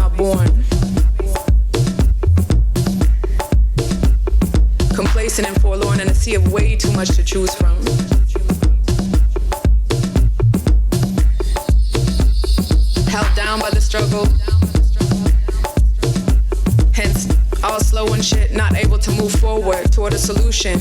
not born. Complacent and forlorn in a sea of way too much to choose from. Held down by the struggle. Hence, all slow and shit, not able to move forward toward a solution.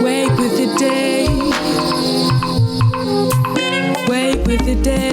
Wake with the day.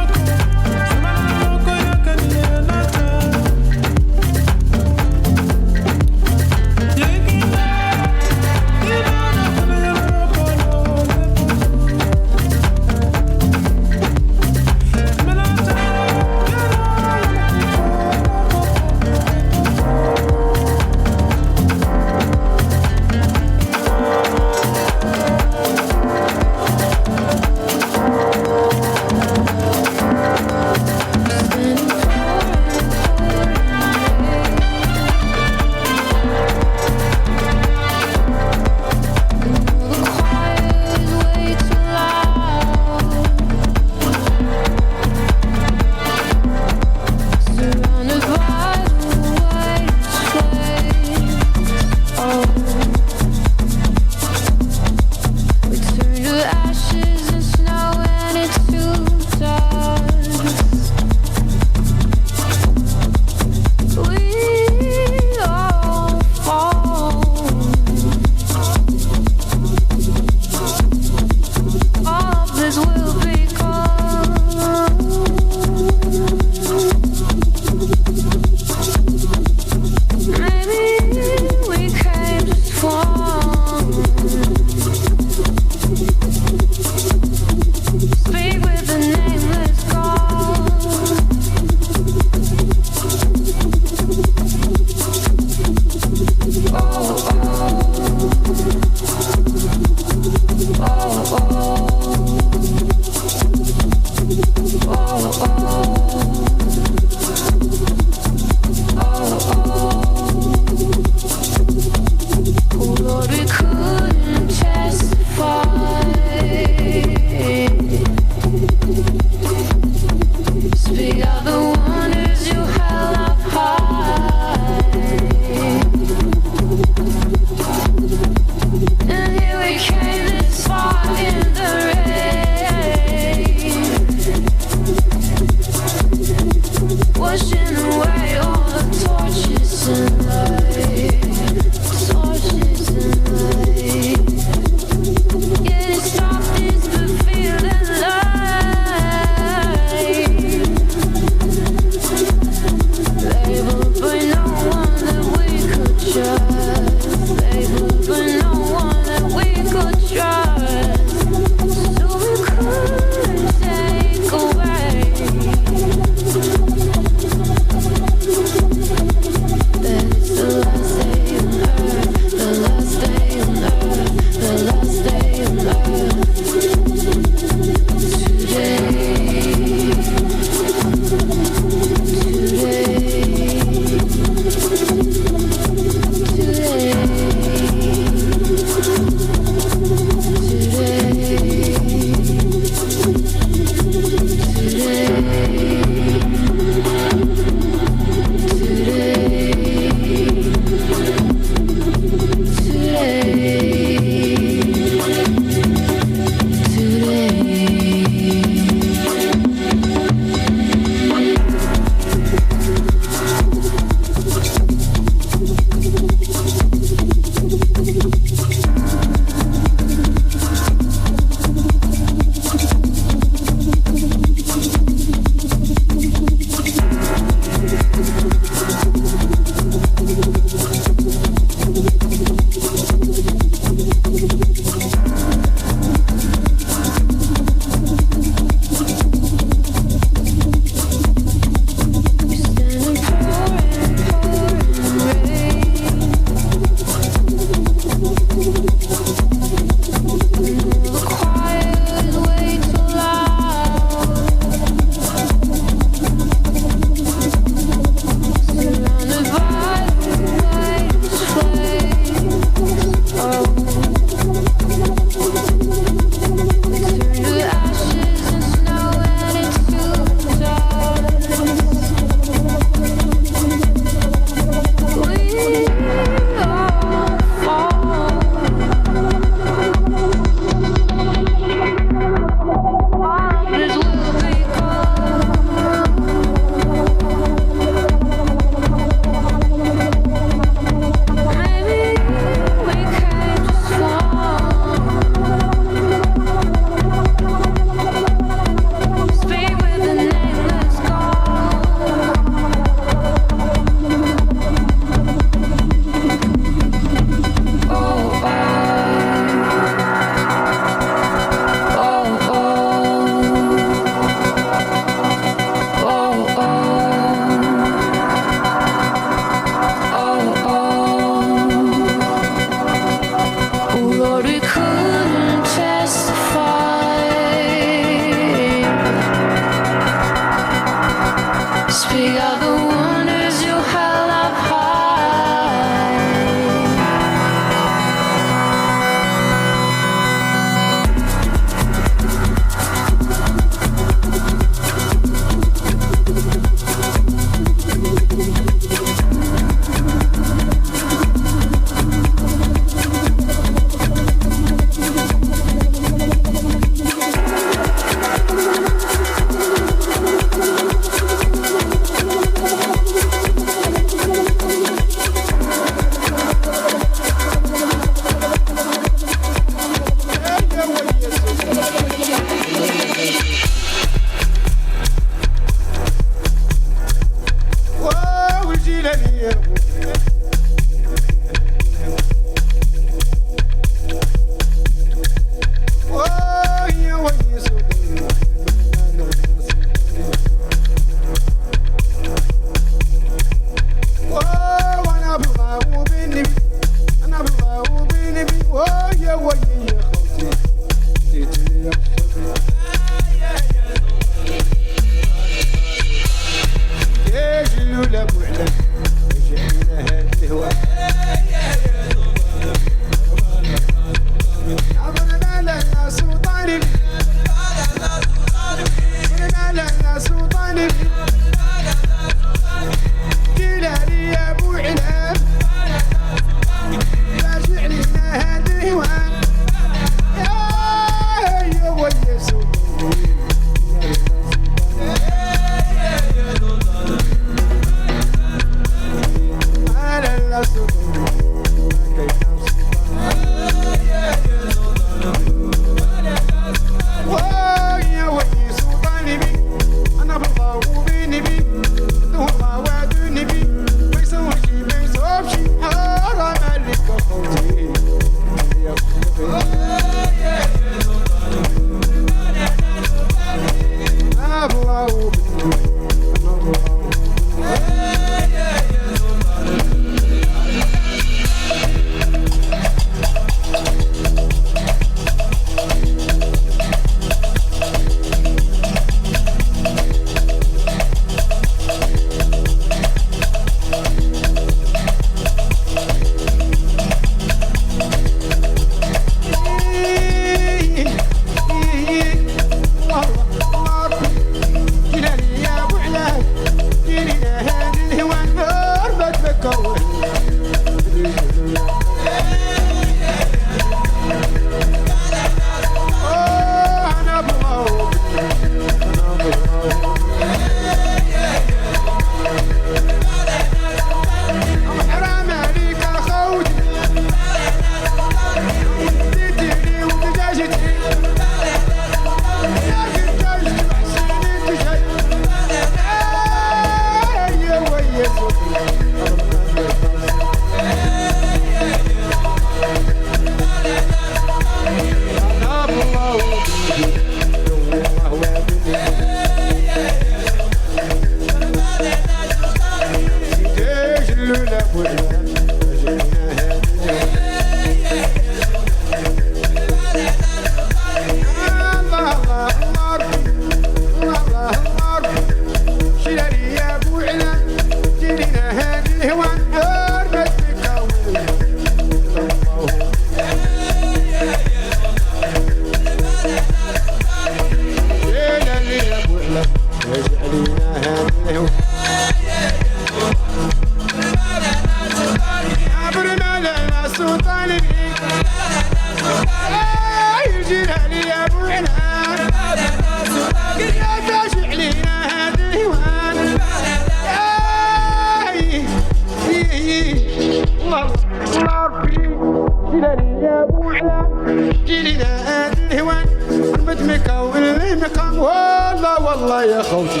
والله يا خوتي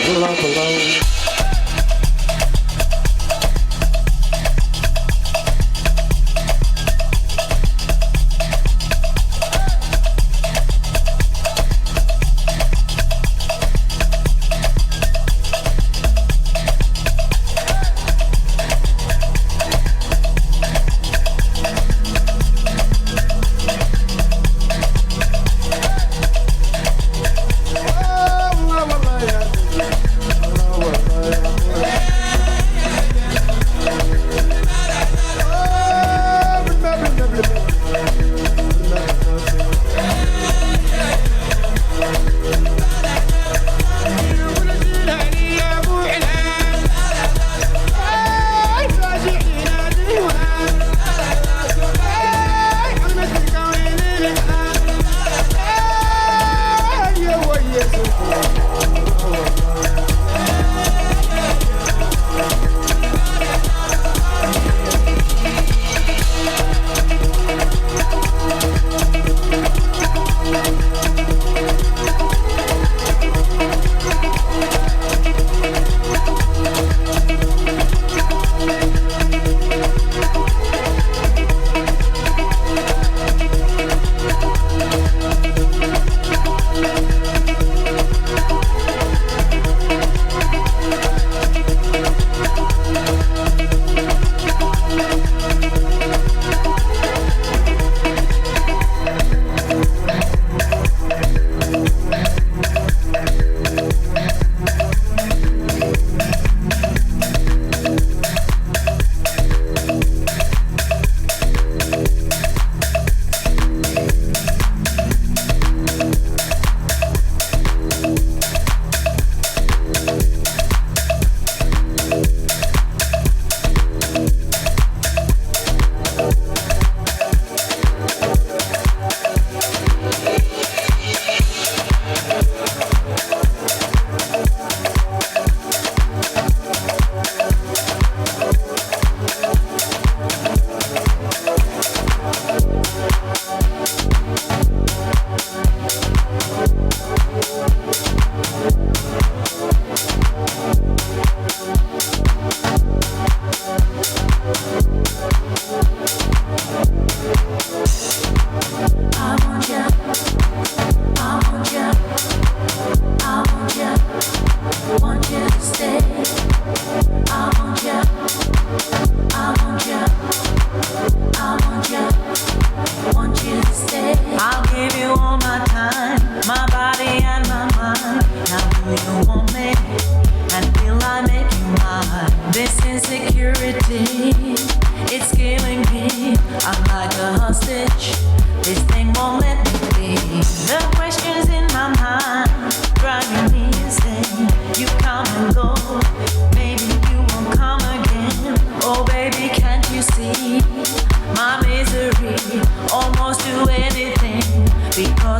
والله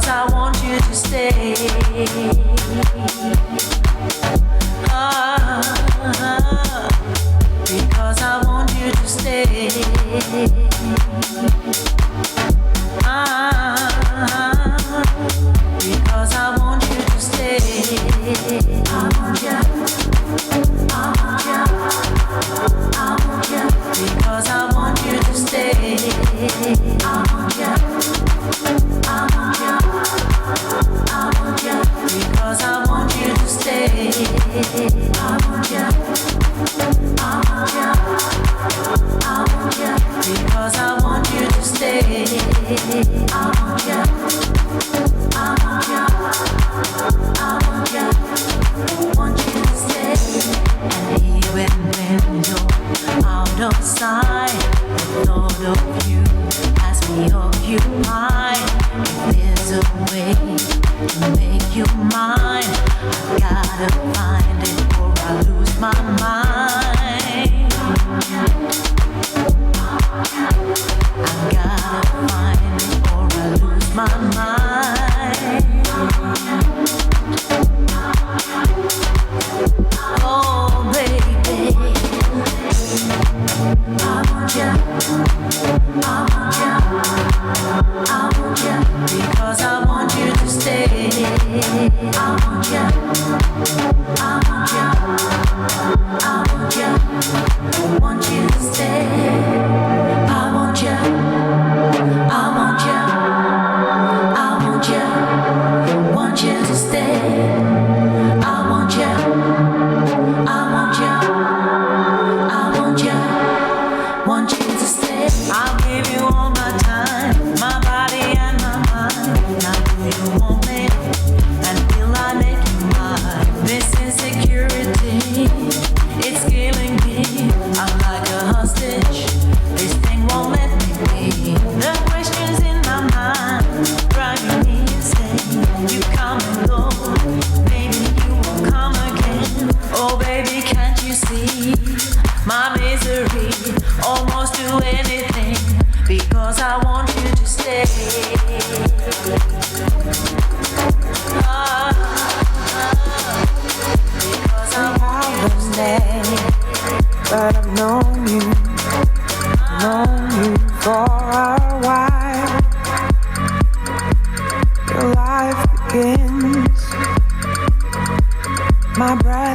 I want you.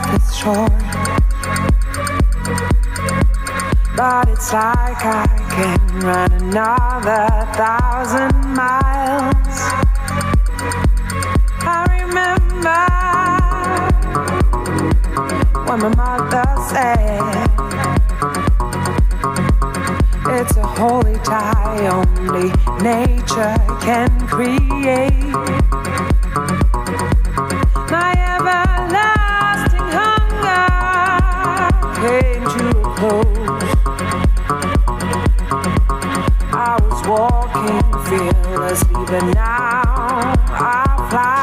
life is short, but it's like I can run another 1,000 miles. I remember when my mother said it's a holy tie only nature can create. My everlasting hunger came to a close. I was walking fearlessly, but now I fly.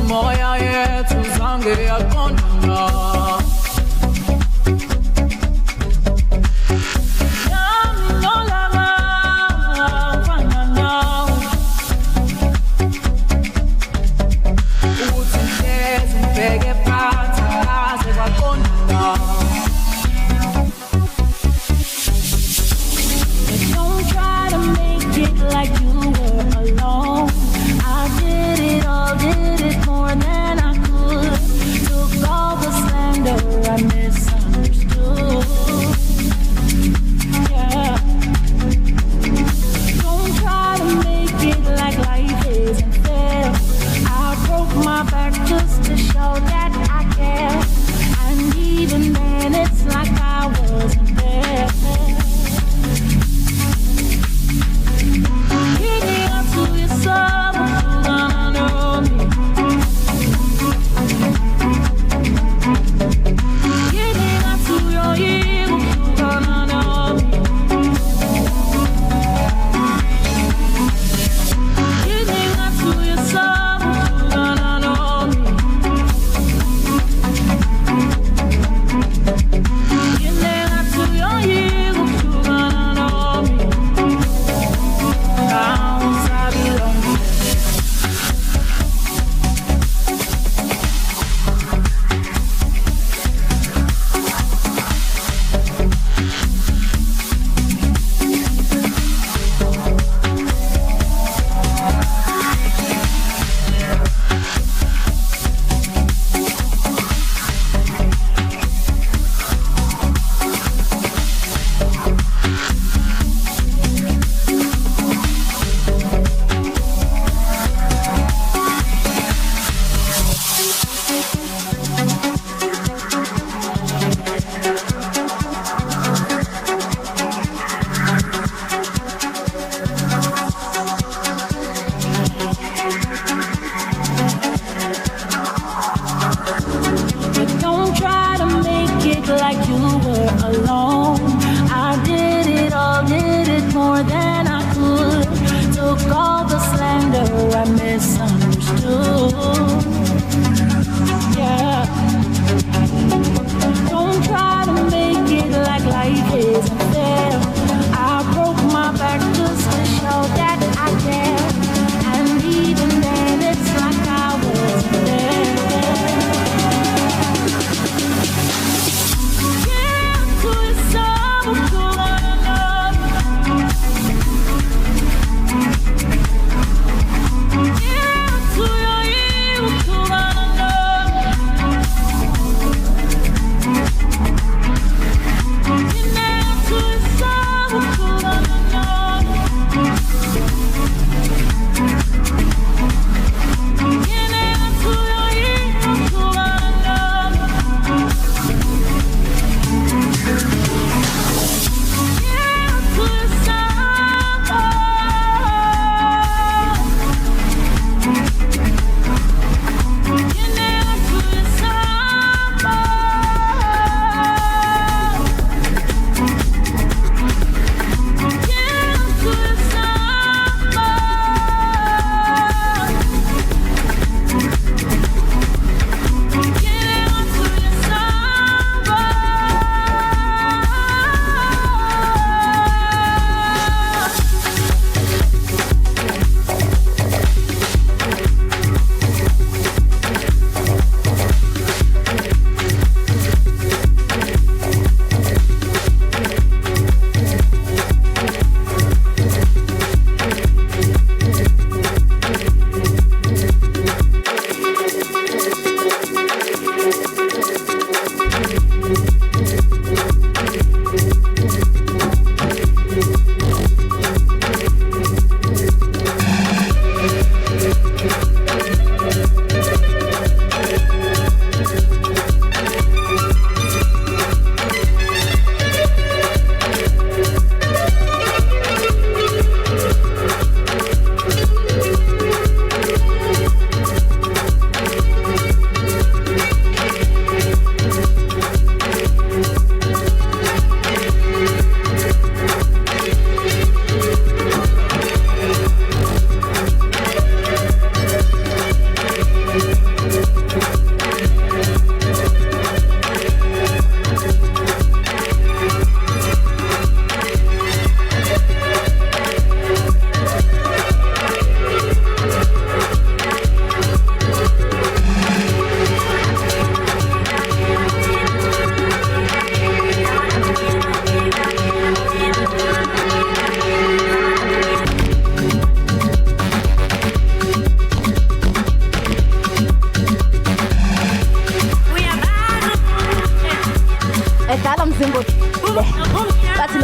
Moya yetu zange yakona yami nolama fanana uthi ngeze ngibheke phansi aze kwaqonda. Don't try to make it like you were alone. I did it all, did it more than I could. Took all the slander I misunderstood. Yeah. Don't try to make it like life isn't fair. I broke my back just to show that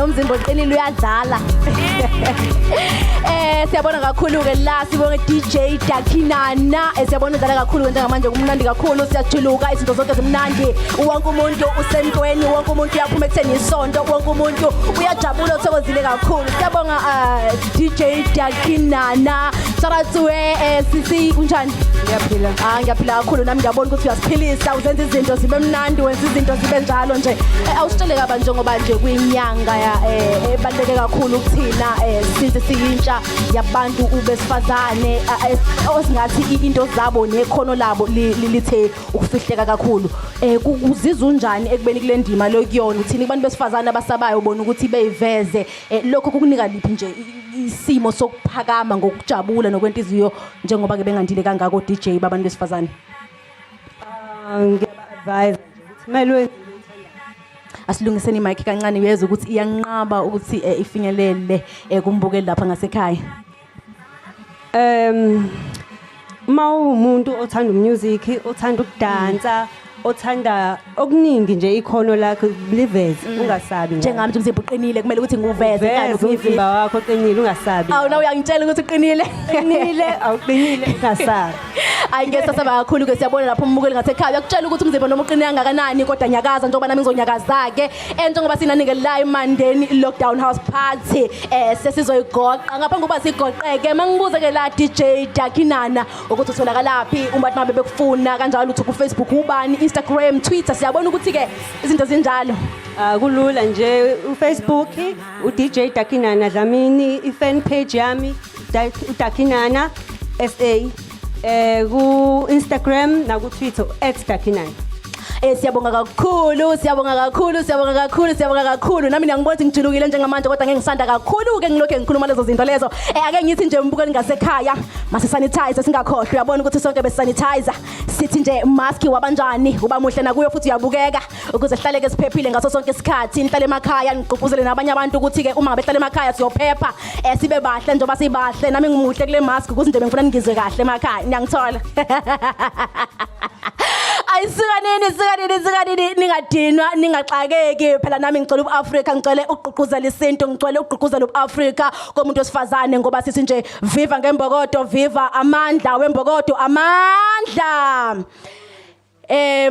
nomzimba oqinile uyadlala. Siyabona kakhulu ke la sibonge DJ Darkie Nana. Siyabona udlala kakhulu njengamanje kumnandi kakhulu siyajuluka izinto zonke zimnandi. Wonke umuntu usentweni, wonke umuntu uyaphuma ekutheni isonto, wonke umuntu uyajabula uthokozile kakhulu. Siyabonga DJ Darkie Nana. Saratsuwe sisi unjani? Ngiyaphila. Ngiyaphila kakhulu nami ngiyabona ukuthi uyasiphilisa uzenza izinto zibe mnandi wenza izinto zibe njalo nje. Awusitshele kaba njengoba nje kuyinyanga ebaluleke kakhulu ukuthina since siyintsha yabantu ubesifazane osingathi into zabo nekhono labo lithe ukufihleka kakhulu. Uzizwa unjani ekubeni kule ndima lokuyona uthini kubantu besifazane abasabayo ubona ukuthi beyiveze lokho kukunika liphi nje isimo sokuphakama ngokujabula nokwentizio njengoba ke bengandile kangako DJ babantu besifazane? Ngiya-advise kumele asilungiseni imic kancane uyezwa ukuthi iyanqaba ukuthi ifinyelele kumbukeli lapha ngasekhaya. Umuntu othanda music, othanda ukudansa, othanda okuningi nje ikhono lakho liveze ungasabi njengami nje umzimba uqinile kumele ukuthi nguveze kanti umzimba wakho uqinile ungasabi. Awu na uyangitshela ukuthi uqinile. Awuqinile ungasabi. Ayingesasaba kakhulu ke siyabona lapho umbukeli ngasekhaya uyakutshela ukuthi umzimba noma uqine kangakanani kodwa nyakaza njengoba nami ngizonyakaza ke njengoba sinanike la eMandeni lockdown house party sesizoyigoqa ngaphambi kokuba sigoqeke mangibuze ke la DJ Darkie Nana ukuthi utholakalaphi uma bathi mabe bekufuna kanjalo uthi ku Facebook ubani Instagram Twitter siyabona ukuthi ke izinto zinjalo. Kulula nje uFacebook uDJ Darkie Nana Dlamini ifan page yami Darkie Nana SA ku Instagram na ku Twitter @Darkie Nana. Siyabonga kakhulu, siyabonga kakhulu, siyabonga kakhulu, siyabonga kakhulu. Nami ngiyangibona ukuthi ngijulukile njengamanje kodwa ngeke ngisanda kakhulu ke ngilokho ngikhuluma lezo zinto lezo. Ake ngithi nje umbukeli ngasekhaya, mase sanitizer singakhohlwa. Uyabona ukuthi sonke besanitizer. Sithi nje mask wabanjani, uba muhle nakuyo futhi uyabukeka ukuze sihlale ke siphephile ngaso sonke isikhathi. Nihlale emakhaya nigqugquzele nabanye abantu ukuthi ke uma behlala emakhaya siyophepha. Sibe bahle njengoba sibahle. Nami ngimuhle kule mask ukuthi nje bengifuna ngizwe kahle emakhaya. Ngiyangithola. Ayisukanini ningadinwa ningaxakeki phela nami ngicela uAfrika ngicela ugqugquzela isinto ngicela ugqugquzela uAfrika komuntu wesifazane ngoba sithi nje viva ngembokodo viva amandla wembokodo amandla.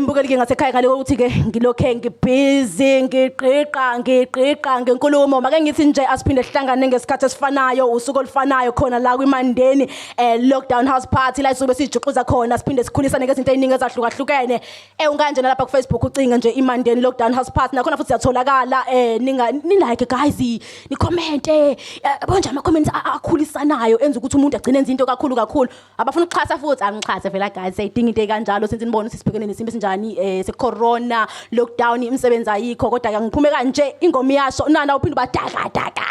Mbukeli ke ngasekhaya ngale ukuthi ke ngilokhe ngibusy ngigqiqa ngenkulumo make ngithi nje asiphinde sihlangane ngesikhathi esifanayo usuku olufanayo khona la kwiMandeni lockdown house party la isobe sijuxuza khona siphinde sikhulisane ngezinto eziningi ezahlukahlukene unganje nalapha ku Facebook ucinga nje iMandeni lockdown house party nakhona futhi siyatholakala ni like guys ni comment bonje ama comments akhulisanayo enza ukuthi umuntu agcine enza into kakhulu abafuna ukuxhasa futhi angixhase vela guys sayidinga into ekanjalo since nibona sisibhekene nesimbi sinjani secorona lockdown imisebenzi ayikho kodwa ngiphume kanje ingoma yasho nana uphinde badaka